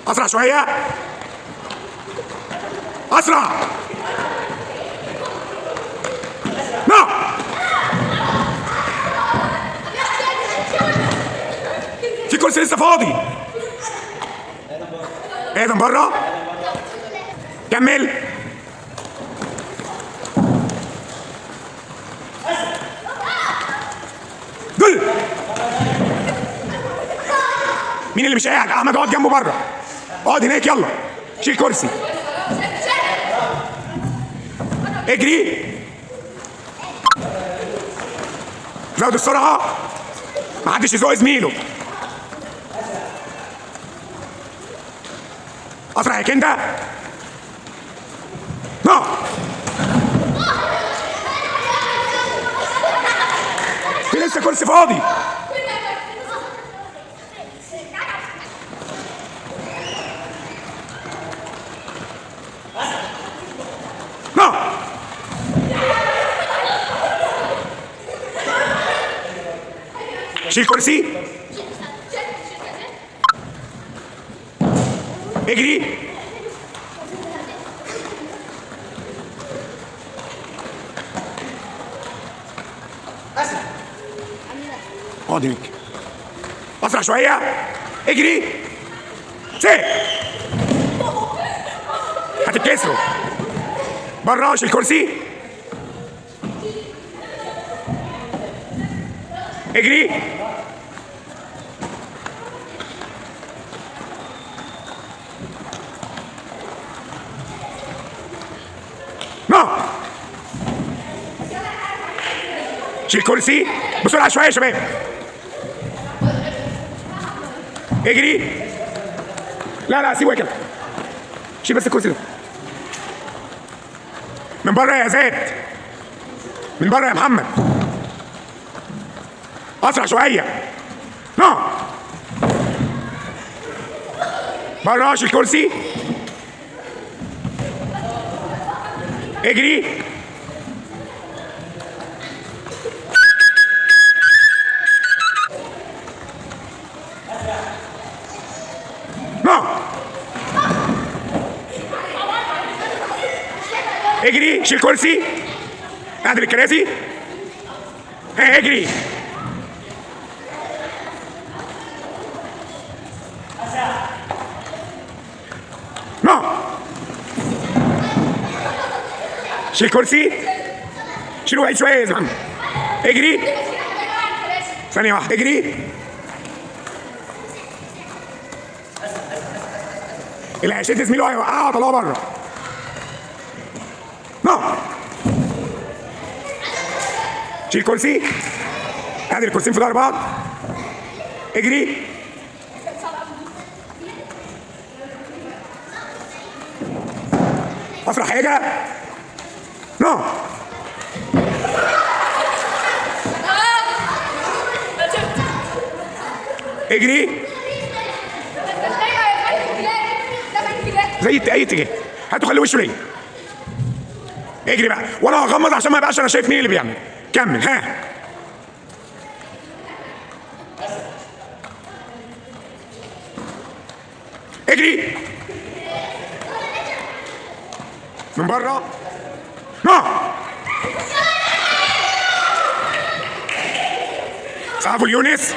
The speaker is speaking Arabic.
اسرع شويه، اسرع. نعم. في كرسي لسه فاضي. ادم بره. كمل. جل. مين اللي مش قاعد؟ احمد اقعد جنبه بره. اقعد هناك يلا. شيل كرسي. اجري. زود السرعه. محدش يزق زميله. اسرع يا كندا. نعم. في لسه كرسي فاضي. نعم. شيل كرسي. اجري. اقعد هناك. اسرع شويه. اجري. سيب. هتتكسروا. بره. شيل كرسي. اجري. نعم. شيل كرسي بسرعه شويه يا شباب. اجري. لا سيبه كده. شيل بس الكرسي ده. من بره يا زاد. من بره يا محمد. اسرع شويه. نعم. بره. شيل كرسي. اجري. نعم. اجري. شيل كرسي. اعدل الكراسي. اجري. نعم. شيل كرسي. شيلوا بعيد شويه يا زلمه. اجري. ثانيه واحده. اجري. اللي هيشد زميله هيوقعه. طلعه بره. نعم. شيل كرسي. اعدل الكرسيين في ظهر بعض. اجري. اسرع حاجه. نعم. اجري. زي اي اتجاه. هاتوا خلي وشه ليا. اجري بقى وانا هغمض عشان ما يبقاش انا شايف مين اللي بيعمل. كمل. ها. اجري. من بره. نعم. صعبوا اليونس.